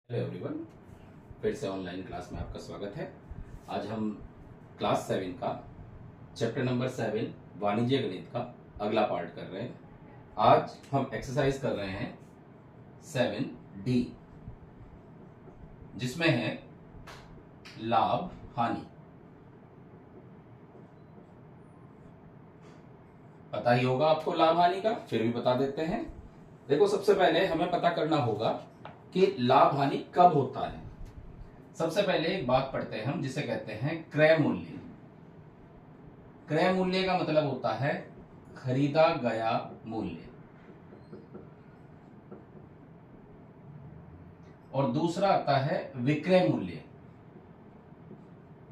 Hello everyone, फिर से online class में आपका स्वागत है। आज हम क्लास 7 का चैप्टर नंबर 7 वाणिज्य गणित का अगला पार्ट कर रहे हैं। आज हम एक्सरसाइज कर रहे हैं 7D, जिसमें है लाभ हानि। पता ही होगा आपको लाभ हानि का, फिर भी बता देते हैं। देखो, सबसे पहले हमें पता करना होगा कि लाभ हानि कब होता है। सबसे पहले एक बात पढ़ते हैं हम, जिसे कहते हैं क्रय मूल्य। क्रय मूल्य का मतलब होता है खरीदा गया मूल्य, और दूसरा आता है विक्रय मूल्य,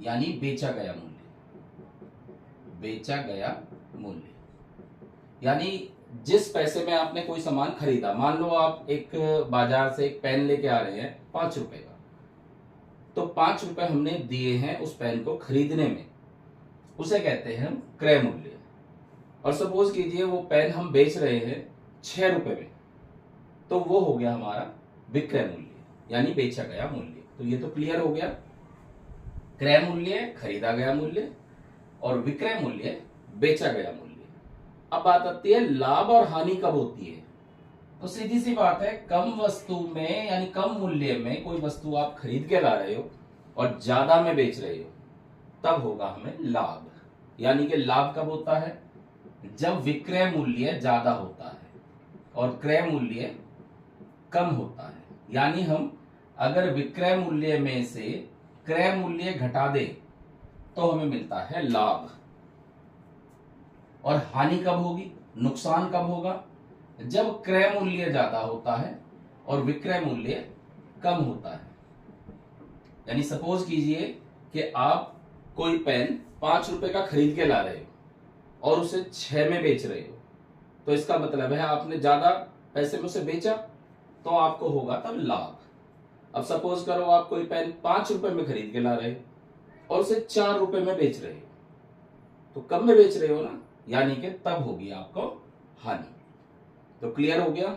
यानी बेचा गया मूल्य। बेचा गया मूल्य यानी जिस पैसे में आपने कोई सामान खरीदा। मान लो आप एक बाजार से एक पेन लेके आ रहे हैं 5 रुपए का, तो 5 रुपए हमने दिए हैं उस पेन को खरीदने में, उसे कहते हैं हम क्रय मूल्य। और सपोज कीजिए वो पेन हम बेच रहे हैं 6 रुपए में, तो वो हो गया हमारा विक्रय मूल्य, यानी बेचा गया मूल्य। तो ये तो क्लियर हो गया। क्रय मूल्य खरीदा गया मूल्य और विक्रय मूल्य बेचा गया मूल्य। अब बात आती है लाभ और हानि कब होती है। तो सीधी सी बात है, कम वस्तु में यानी कम मूल्य में कोई वस्तु आप खरीद के ला रहे हो और ज्यादा में बेच रहे हो, तब होगा हमें लाभ। यानी कि लाभ कब होता है? जब विक्रय मूल्य ज्यादा होता है और क्रय मूल्य कम होता है। यानी हम अगर विक्रय मूल्य में से क्रय मूल्य घटा दें तो हमें मिलता है लाभ। और हानि कब होगी, नुकसान कब होगा? जब क्रय मूल्य ज्यादा होता है और विक्रय मूल्य कम होता है। यानी सपोज कीजिए कि आप कोई पेन 5 रुपए का खरीद के ला रहे हो और उसे 6 में बेच रहे हो, तो इसका मतलब है आपने ज्यादा पैसे में उसे बेचा, तो आपको होगा तब लाभ। अब सपोज करो आप कोई पेन 5 रुपए में खरीद के ला रहे हो और उसे 4 रुपए में बेच रहे हो, तो कम में बेच रहे हो ना, यानी कि तब होगी आपको हानि। तो क्लियर हो गया,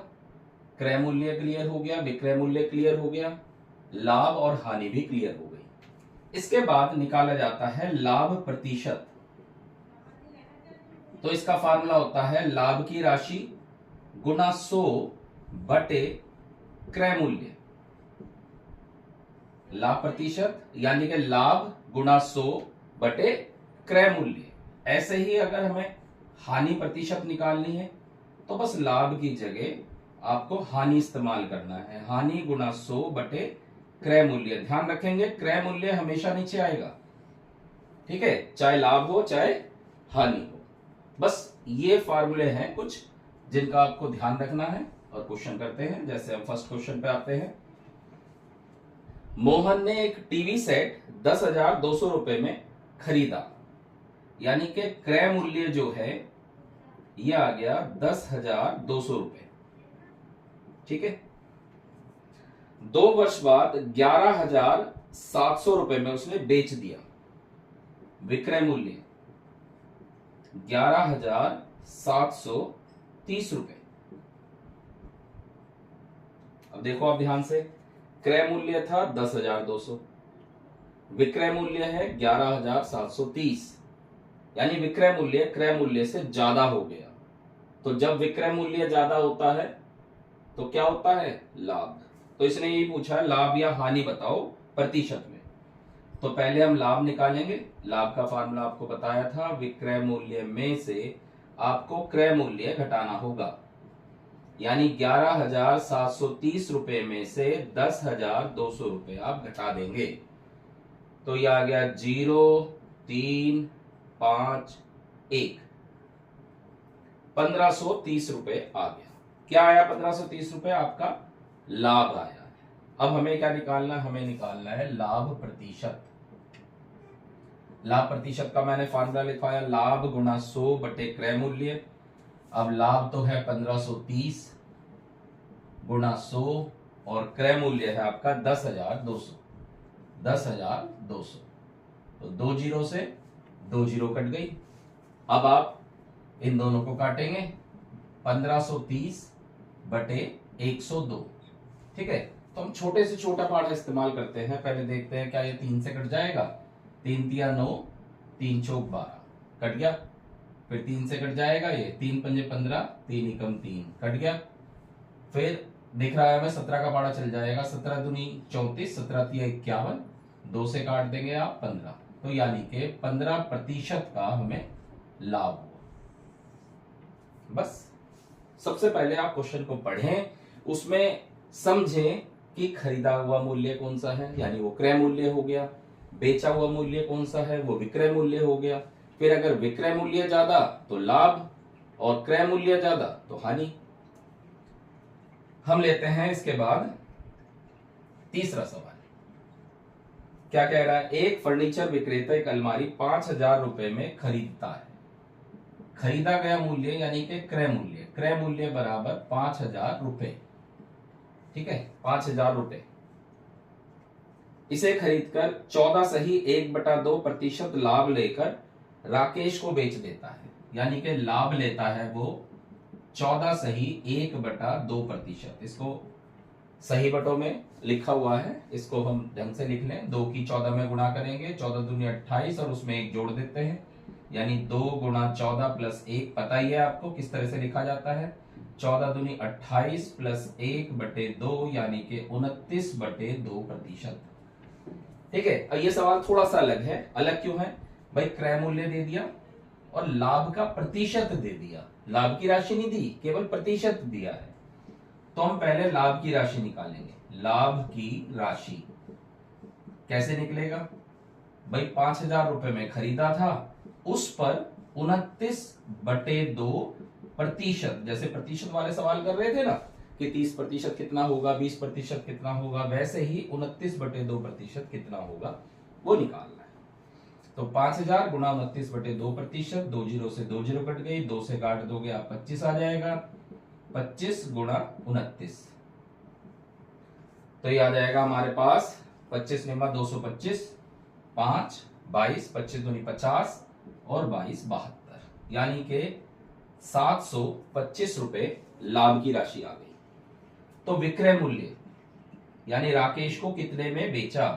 क्रय मूल्य क्लियर हो गया, विक्रय मूल्य क्लियर हो गया, लाभ और हानि भी क्लियर हो गई। इसके बाद निकाला जाता है लाभ प्रतिशत। तो इसका फार्मूला होता है लाभ की राशि गुना 100 बटे क्रय मूल्य। लाभ प्रतिशत यानी कि लाभ गुना 100 बटे क्रय मूल्य। ऐसे ही अगर हमें हानि प्रतिशत निकालनी है तो बस लाभ की जगह आपको हानि इस्तेमाल करना है। हानि गुना 100 बटे क्रय मूल्य। ध्यान रखेंगे, क्रय मूल्य हमेशा नीचे आएगा, ठीक है, चाहे लाभ हो चाहे हानि हो। बस ये फार्मूले हैं कुछ जिनका आपको ध्यान रखना है। और क्वेश्चन करते हैं। जैसे हम फर्स्ट क्वेश्चन पे आते हैं। मोहन ने एक टीवी सेट 10,200 रुपए में खरीदा, यानी कि क्रय मूल्य जो है ये आ गया 10,200 रुपए, ठीक है। 2 वर्ष बाद 11,700 रुपए में उसने बेच दिया। विक्रय मूल्य 11,730 रुपए। अब देखो आप ध्यान से, क्रय मूल्य था 10,200, विक्रय मूल्य है 11,730, यानी विक्रय मूल्य क्रय मूल्य से ज्यादा हो गया। तो जब विक्रय मूल्य ज्यादा होता है तो क्या होता है? लाभ। तो इसने यही पूछा है लाभ या हानि बताओ प्रतिशत में। तो पहले हम लाभ निकालेंगे। लाभ का फार्मूला आपको बताया था, विक्रय मूल्य में से आपको क्रय मूल्य घटाना होगा। यानी 11,730 रुपए में से 10,200 रुपए आप घटा देंगे, तो यह आ गया 0, 3, 5, 1, 1,530 रुपए आ गया। क्या आया? 1,530 रुपए आपका लाभ आया। अब हमें क्या निकालना है? हमें निकालना है लाभ प्रतिशत। लाभ प्रतिशत का मैंने फार्मूला लिखवाया, लाभ गुना 100 बटे क्रय मूल्य। अब लाभ तो है 1,530 गुना 100 और क्रय मूल्य है आपका 10,200। 10,200, तो 2 जीरो से 2 जीरो कट गई। अब आप इन दोनों को काटेंगे, 1,530 बटे 102, ठीक है। तो हम छोटे से छोटा पहाड़ा इस्तेमाल करते हैं। पहले देखते हैं क्या ये 3 से कट जाएगा। 3 तिया 9, 3 चौक 12, कट गया। फिर 3 से कट जाएगा ये, 3 पंजे 15, 3 एकम 3, कट गया। फिर दिख रहा है हमें 17 का पहाड़ा चल जाएगा। 17 दूनी 34, 17 तिया 51, 2 से काट देंगे आप 15। तो यानी कि 15% का हमें लाभ हुआ। बस सबसे पहले आप क्वेश्चन को पढ़ें, उसमें समझें कि खरीदा हुआ मूल्य कौन सा है, यानी वो क्रय मूल्य हो गया। बेचा हुआ मूल्य कौन सा है, वो विक्रय मूल्य हो गया। फिर अगर विक्रय मूल्य ज्यादा तो लाभ, और क्रय मूल्य ज्यादा तो हानि। हम लेते हैं इसके बाद तीसरा सवाल। क्या कह रहा है? एक फर्नीचर विक्रेता एक अलमारी 5,000 रुपए में खरीदता है। खरीदा गया मूल्य यानी कि क्रय मूल्य, क्रय मूल्य बराबर 5,000 रुपए। ठीक है, 5,000 रुपए। इसे खरीदकर 14 सही 1/2% लाभ लेकर राकेश को बेच देता है। यानी कि लाभ लेता है वो 14 सही 1/2%। इसको सही बटों में लिखा हुआ है, इसको हम ढंग से लिख लें। 2 की 14 में गुणा करेंगे, 14 दूनी 28 और उसमें 1 जोड़ देते हैं, यानी 2 गुणा 14 प्लस 1। पता ही है आपको किस तरह से लिखा जाता है। 14 दूनी 28 प्लस 1/2 यानी कि 29/2%। ठीक है, अब ये सवाल थोड़ा सा अलग है। अलग क्यों है भाई? क्रय मूल्य दे दिया और लाभ का प्रतिशत दे दिया। लाभ की राशि नहीं दी, केवल प्रतिशत दिया है। तो हम पहले लाभ की राशि निकालेंगे। लाभ की राशि कैसे निकलेगा भाई? 5,000 रुपए में खरीदा था, उस पर 29/2%। जैसे प्रतिशत वाले सवाल कर रहे थे ना कि 30% कितना होगा, 20% कितना होगा, वैसे ही 29/2% कितना होगा वो निकालना है। तो 5,000 गुणा 29/2%, 2 जीरो से 2 जीरो कट गई, 2 से काट दोगे आप 25 आ जाएगा। 25 गुणा 29, तो ये आ जाएगा हमारे पास 25 निम्मा 225, 5 22, 25 दूनी 50 और 22 72, यानी कि 725 रुपए लाभ की राशि आ गई। तो विक्रय मूल्य यानी राकेश को कितने में बेचा?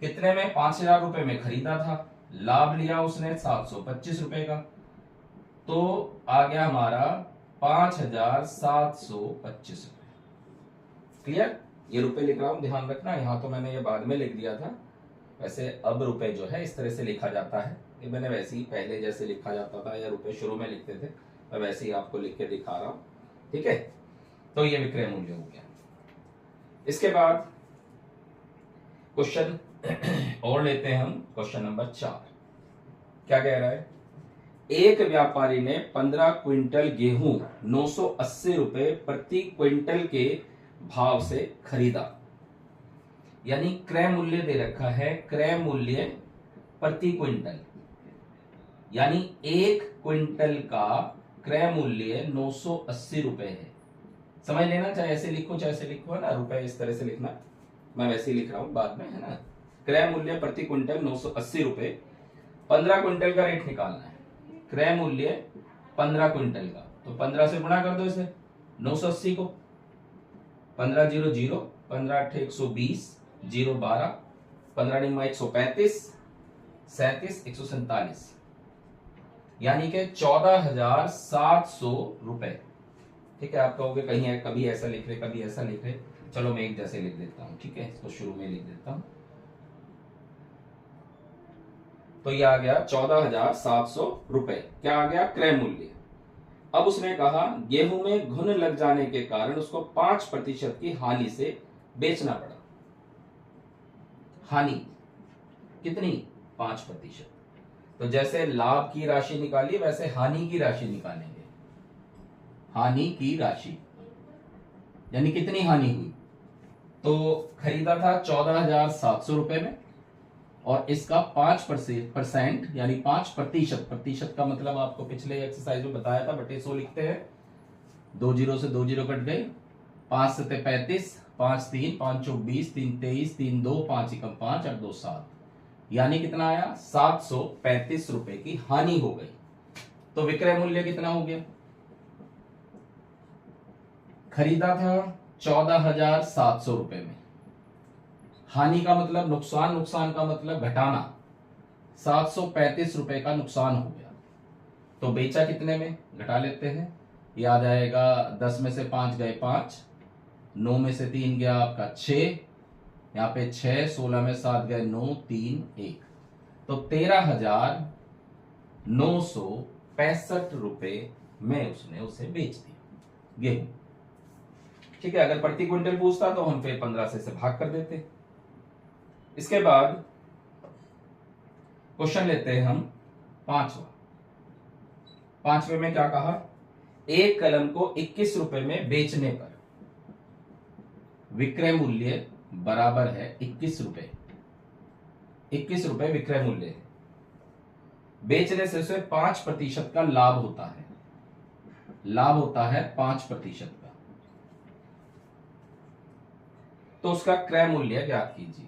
कितने में? 5,000 रुपए में खरीदा था, लाभ लिया उसने 725 रुपए का, तो आ गया हमारा 5,725 रुपए। क्लियर? ये रुपए लिख रहा हूं, ध्यान रखना। यहां तो मैंने ये बाद में लिख दिया था, वैसे अब रुपए जो है इस तरह से लिखा जाता है। ये मैंने वैसे ही पहले जैसे लिखा जाता था या रुपए शुरू में लिखते थे, मैं वैसे ही आपको लिख के दिखा रहा हूं। ठीक है, तो ये विक्रय मूल्य हो गया। इसके बाद क्वेश्चन और लेते हैं हम, क्वेश्चन नंबर 4। क्या कह रहा है? एक व्यापारी ने 15 क्विंटल गेहूं 980 रुपए प्रति क्विंटल के भाव से खरीदा। यानी क्रय मूल्य दे रखा है, क्रय मूल्य प्रति क्विंटल, यानी 1 क्विंटल का क्रय मूल्य 980 रुपए है। समझ लेना, चाहे ऐसे लिखो चाहे ऐसे लिखो, है ना। रुपए इस तरह से लिखना, मैं वैसे ही लिख रहा हूं बाद में, है ना। क्रय मूल्य प्रति क्विंटल 980 रुपए। 15 क्विंटल का रेट निकालना है। क्रय मूल्य 15 क्विंटल का, तो 15 से गुणा कर दो इसे 980 को। 15 0 0, 15 8 120, 0 12, 15 निम्मा 135, 37 147, यानी कि 14,700 रुपए। ठीक है, आप कहोगे कहीं है, कभी ऐसा लिख रहे कभी ऐसा लिख रहे, चलो मैं एक जैसे लिख देता हूं। ठीक है, इसको शुरू में लिख देता हूं। तो ये आ गया 14,700 रुपए। क्या आ गया? क्रय मूल्य। अब उसने कहा गेहूं में घुन लग जाने के कारण उसको 5% की हानि से बेचना पड़ा। हानि कितनी? 5%। तो जैसे लाभ की राशि निकाली वैसे हानि की राशि निकालेंगे। हानि की राशि यानी कितनी हानि हुई? तो खरीदा था 14,700 रुपए में, और इसका 5% यानी 5%, प्रतिशत का मतलब आपको पिछले एक्सरसाइज में बताया था, बटे 100 लिखते हैं। 2 जीरो से 2 जीरो कट गए, 5 से 35, 5 3, 5 चौक 20, 3 23, 3 2, 5 एकम 5, 8 2 7, यानी कितना आया? 735 रुपए की हानि हो गई। तो विक्रय मूल्य कितना हो गया? खरीदा था 14,700 रुपए में। हानि का मतलब नुकसान, नुकसान का मतलब घटाना, 735 रुपए का नुकसान हो गया। तो बेचा कितने में, घटा लेते हैं। ये आ जाएगा 10 में से 5 गए 5, 9 में से 3 गया आपका 6, यहाँ पे 6, 16 में 7 गए 9, 3, 1, तो 13,965 रुपए में उसने उसे बेच दिया गेहूं। ठीक है, अगर प्रति क्विंटल पूछता तो हम फिर 15 से भाग कर देते। इसके बाद क्वेश्चन लेते हैं हम पांचवे में क्या कहा, एक कलम को 21 रुपए में बेचने पर विक्रय मूल्य बराबर है 21 रुपए। 21 रुपए विक्रय मूल्य है। बेचने से उसे 5% का लाभ होता है। लाभ होता है 5% का। तो उसका क्रय मूल्य ज्ञात कीजिए।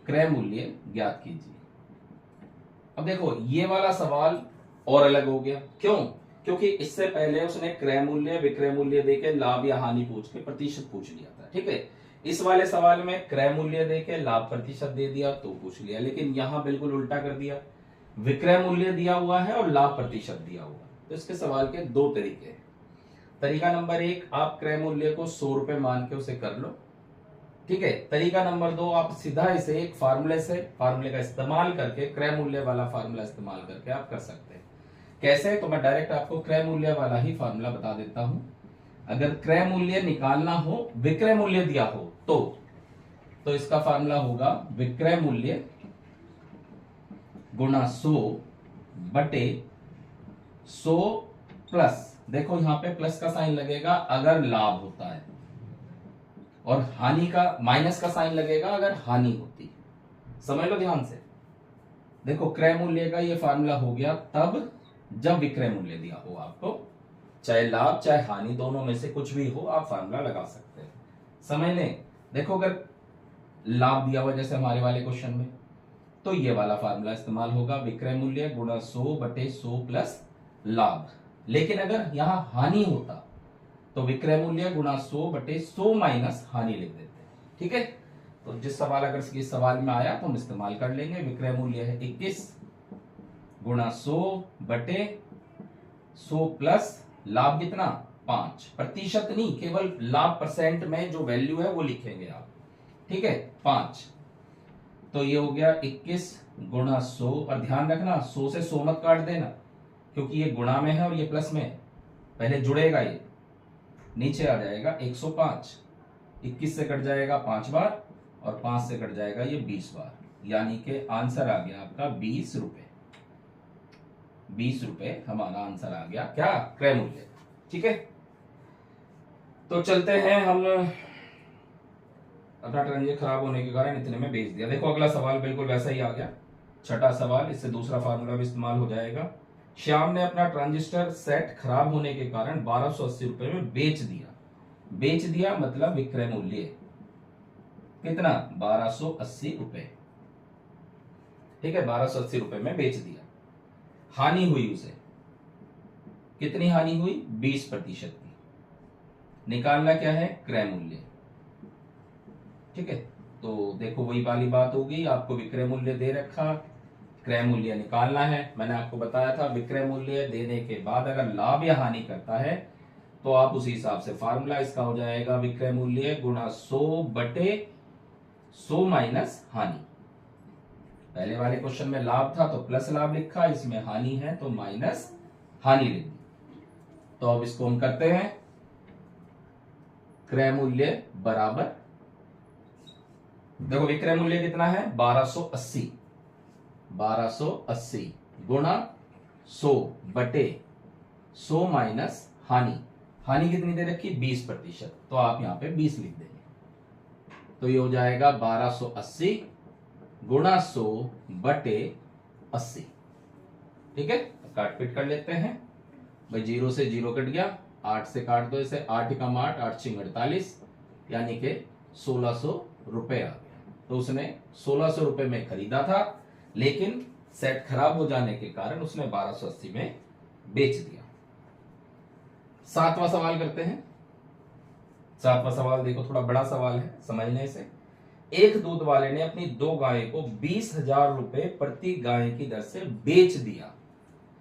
क्रय मूल्य ज्ञात कीजिए। अब देखो ये वाला सवाल और अलग हो गया। क्यों? क्योंकि इससे पहले उसने क्रय मूल्य, विक्रय मूल्य देके लाभ या हानि पूछ के प्रतिशत पूछ लिया था। ठीक है, इस वाले सवाल में क्रय मूल्य देके लाभ प्रतिशत दे दिया तो पूछ लिया, लेकिन यहां बिल्कुल उल्टा कर दिया। विक्रय मूल्य दिया हुआ है और लाभ प्रतिशत दिया हुआ है। तो इसके सवाल के दो तरीके हैं। तरीका नंबर 1, आप क्रय मूल्य को 100 रुपए मान के उसे कर लो। ठीक है। तरीका नंबर 2, आप सीधा इसे एक फार्मूले का इस्तेमाल करके, क्रय मूल्य वाला फार्मूला इस्तेमाल करके आप कर सकते हैं। कैसे? तो मैं डायरेक्ट आपको क्रय मूल्य वाला ही फार्मूला बता देता हूं। अगर क्रय मूल्य निकालना हो, विक्रय मूल्य दिया हो तो इसका फार्मूला होगा विक्रय मूल्य गुणा 100 बटे 100 प्लस, देखो यहां पे प्लस का साइन लगेगा अगर लाभ होता है, और हानि का माइनस का साइन लगेगा अगर हानि होती है। समझ लो ध्यान से। देखो क्रय मूल्य का ये फार्मूला हो गया तब जब विक्रय मूल्य दिया हो आपको, चाहे लाभ चाहे हानि, दोनों में से कुछ भी हो आप फार्मूला लगा सकते हैं। समझ लें। देखो अगर लाभ दिया हुआ जैसे हमारे वाले क्वेश्चन में, तो ये वाला फार्मूला इस्तेमाल होगा विक्रय मूल्य गुणा 100 बटे 100 प्लस लाभ। लेकिन अगर यहां हानि होता तो विक्रय मूल्य गुणा 100 बटे 100 माइनस हानि लिख देते हैं। ठीक है, तो जिस सवाल अगर इस सवाल में आया तो हम इस्तेमाल कर लेंगे। विक्रय मूल्य है 21 गुणा 100 बटे 100 प्लस लाभ कितना 5, प्रतिशत नहीं, केवल लाभ परसेंट में जो वैल्यू है वो लिखेंगे आप। ठीक है, 5। तो ये हो गया 21 गुणा 100, और ध्यान रखना 100 से 100 मत काट देना, क्योंकि ये गुणा में है और ये प्लस में है। पहले जुड़ेगा, ये नीचे आ जाएगा 105। 21 से कट जाएगा 5 बार और 5 से कट जाएगा ये 20 बार, यानी कि आंसर आ गया आपका 20 रुपए। 20 रुपए हमारा आंसर आ गया, क्या? क्रय मूल्य। ठीक है, तो चलते हैं हम। अपना ट्रांजिशन खराब होने के कारण इतने में बेच दिया। देखो अगला सवाल बिल्कुल वैसा ही आ गया, छठा सवाल। इससे दूसरा फार्मूला भी इस्तेमाल हो जाएगा। श्याम ने अपना ट्रांजिस्टर सेट खराब होने के कारण 1280 रुपए में बेच दिया। बेच दिया मतलब विक्रय मूल्य कितना? 1280 रुपए। ठीक है, 1280 रुपए में बेच दिया। हानि हुई उसे, कितनी हानि हुई? 20% की। निकालना क्या है? क्रय मूल्य। ठीक है, तो देखो वही वाली बात होगी, आपको विक्रय मूल्य दे रखा, क्रय मूल्य निकालना है। मैंने आपको बताया था विक्रय मूल्य देने के बाद अगर लाभ या हानि करता है तो आप उसी हिसाब से फार्मूला इसका हो जाएगा विक्रय मूल्य गुणा 100 बटे 100 माइनस हानि। पहले वाले क्वेश्चन में लाभ था तो प्लस लाभ लिखा, इसमें हानि है तो माइनस हानि लिख दी। तो अब इसको हम करते हैं, क्रय मूल्य बराबर, देखो विक्रय मूल्य कितना है? 1280। 1280 गुणा 100 बटे 100 माइनस हानि। हानि कितनी दे रखी? 20%, तो आप यहां पे 20 लिख देंगे। तो ये हो जाएगा 1280 गुणा 100 बटे 80। ठीक है, काट पीट कर लेते हैं भाई। 0 से 0 कट गया, 8 से काट दो इसे, 8 एकम 8, 8 छिंग 48, यानी कि 1600 रुपए आ गया। तो उसने 1600 रुपए में खरीदा था, लेकिन सेट खराब हो जाने के कारण उसने 1280 में बेच दिया। 7वां सवाल करते हैं। सातवां सवाल देखो, थोड़ा बड़ा सवाल है समझने से। एक दूध वाले ने अपनी 2 गाय को 20,000 रुपए प्रति गाय की दर से बेच दिया,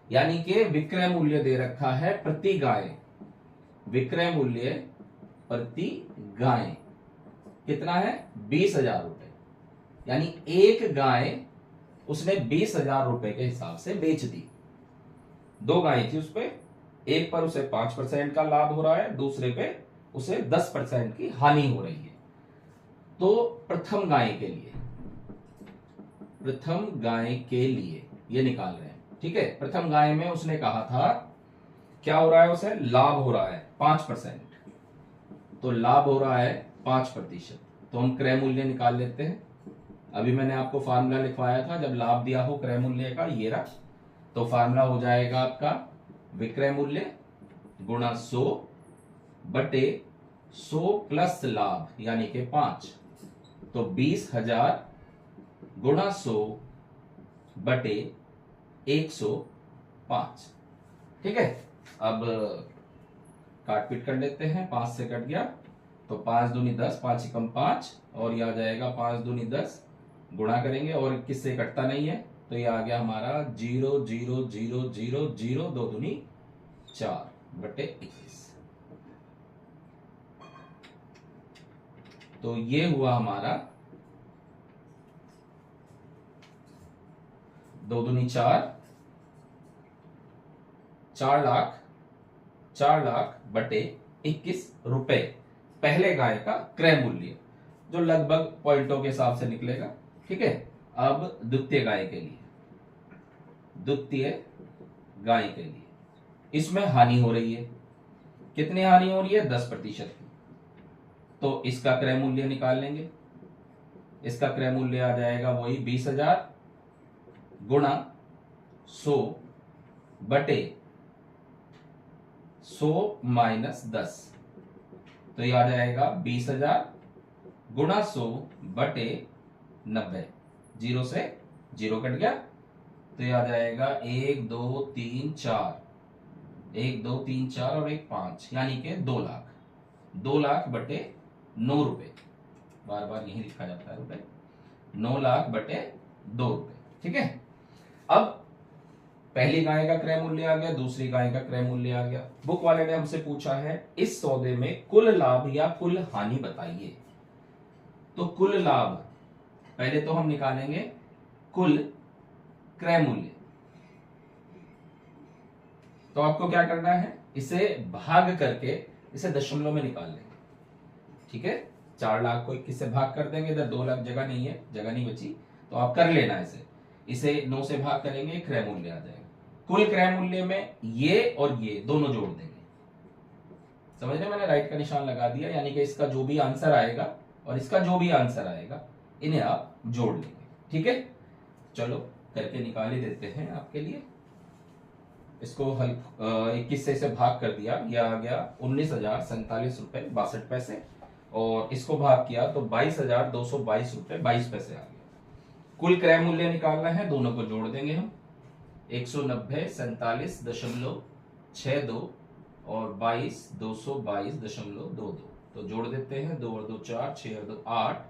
यानी कि विक्रय मूल्य दे रखा है प्रति गाय, विक्रय मूल्य प्रति गाय कितना है 20,000 रुपए, यानी एक गाय उसने 20,000 रुपए के हिसाब से बेच दी। 2 गाय थी उस पे, एक पर उसे 5% का लाभ हो रहा है, दूसरे पे उसे 10% की हानि हो रही है। तो प्रथम गाय के लिए, प्रथम गाय के लिए ये निकाल रहे हैं, ठीक है। प्रथम गाय में उसने कहा था क्या हो रहा है, उसे लाभ हो रहा है 5%, तो लाभ हो रहा है 5%, तो हम क्रय मूल्य निकाल लेते हैं। अभी मैंने आपको फार्मूला लिखवाया था, जब लाभ दिया हो क्रय मूल्य का, ये रहा, तो फार्मूला हो जाएगा आपका विक्रय मूल्य गुणा 100 बटे 100 प्लस लाभ यानी कि 5, तो 20,000 गुणा 100 बटे 105, ठीक है। अब काट पीट कर लेते हैं, 5 से कट गया तो 5 दूनी 10, 5 एकम 5, और ये आ जाएगा 5 दूनी 10, गुणा करेंगे और 21 से कटता नहीं है, तो ये आ गया हमारा 0 0 0 0 0, 2 दूनी 4 बटे 21, तो ये हुआ हमारा 2 दूनी 4, 4 लाख बटे 21 रुपए पहले गाय का क्रय मूल्य, जो लगभग पॉइंटों के हिसाब से निकलेगा, ठीक है। अब द्वितीय गाय के लिए, द्वितीय गाय के लिए इसमें हानि हो रही है, कितनी हानि हो रही है 10% की, तो इसका क्रय मूल्य निकाल लेंगे। इसका क्रय मूल्य आ जाएगा वही 20,000 गुणा 100 बटे 100 माइनस 10, तो ये आ जाएगा 20,000 गुणा 100 बटे 90, 0 से 0 कट गया, तो ये आ जाएगा 1 2 3 4, 1 2 3 4 और 1 5, यानी कि 2 लाख, 2 लाख बटे 9 रुपए, बार बार यही लिखा जाता है रुपए, 9 लाख बटे 2 रुपए, ठीक है। अब पहली गाय का क्रय मूल्य आ गया, दूसरी गाय का क्रय मूल्य आ गया। बुक वाले ने हमसे पूछा है इस सौदे में कुल लाभ या कुल हानि बताइए, तो कुल लाभ पहले तो हम निकालेंगे कुल क्रय मूल्य, तो आपको क्या करना है, इसे भाग करके इसे दशमलव में निकाल लेंगे, ठीक है। 4 लाख को 21 से भाग कर देंगे, इधर 2 लाख जगह नहीं है, जगह नहीं बची, तो आप कर लेना इसे 9 से भाग करेंगे, क्रय मूल्य आ जाएगा। कुल क्रय मूल्य में ये और ये दोनों जोड़ देंगे, समझ रहे, मैंने राइट का निशान लगा दिया, यानी कि इसका जो भी आंसर आएगा और इसका जो भी आंसर आएगा इन्हें आप जोड़ लेंगे, ठीक है। चलो करके निकाल ही देते हैं आपके लिए। इसको हल 21 से इसे भाग कर दिया, यह आ गया 19,047 रुपए 62 पैसे, और इसको भाग किया तो 22,222 रुपए 22 पैसे आ गया। कुल क्रय मूल्य निकालना है, दोनों को जोड़ देंगे हम, 190 और 22,222.22, तो जोड़ देते हैं, 2 और 2 4, 6 और 2 8,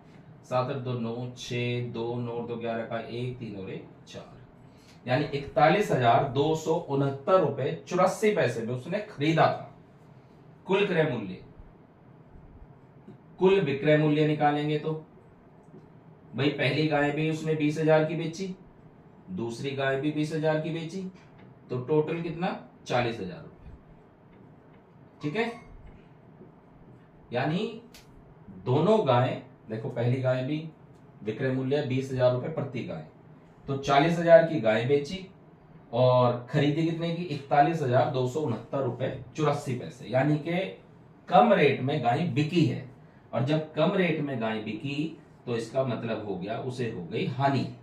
7 और 2 9, 6 2 9 और 2 11 का 1 3 और 1 4, यानी 41,269 रुपए 84 पैसे में उसने खरीदा था। कुल क्रय मूल्य, कुल विक्रय मूल्य निकालेंगे तो भाई पहली गाय भी उसने 20,000 की बेची, दूसरी गाय भी 20,000 की बेची, तो टोटल कितना 40,000 रुपए, ठीक है। यानी दोनों गाय, देखो पहली गाय भी विक्रय मूल्य 20,000 रुपए प्रति गाय, तो 40,000 की गाय बेची और खरीदी कितने की 41,269 रुपए 84 पैसे, यानी कि कम रेट में गाय बिकी है, और जब कम रेट में गाय बिकी तो इसका मतलब हो गया उसे हो गई हानि,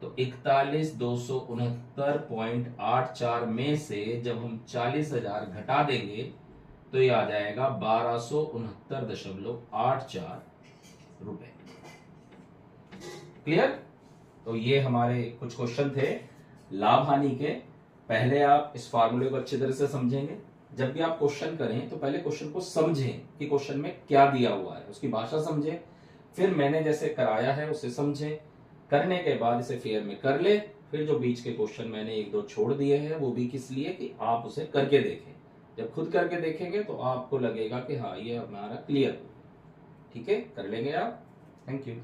तो 41,269.84 में से जब हम 40,000 घटा देंगे तो ये आ जाएगा 1,269.84 रुपए। क्लियर? तो ये हमारे कुछ क्वेश्चन थे लाभ हानि के। पहले आप इस फार्मूले को अच्छी तरह से समझेंगे, जब भी आप क्वेश्चन करें तो पहले क्वेश्चन को समझें कि क्वेश्चन में क्या दिया हुआ है, उसकी भाषा समझें, फिर मैंने जैसे कराया है उसे समझें, करने के बाद इसे फेयर में कर ले, फिर जो बीच के क्वेश्चन मैंने एक दो छोड़ दिए हैं वो भी किस लिए कि आप उसे करके देखें। जब खुद करके देखेंगे तो आपको लगेगा कि हाँ ये हमारा क्लियर, ठीक है, कर लेंगे आप। Thank you.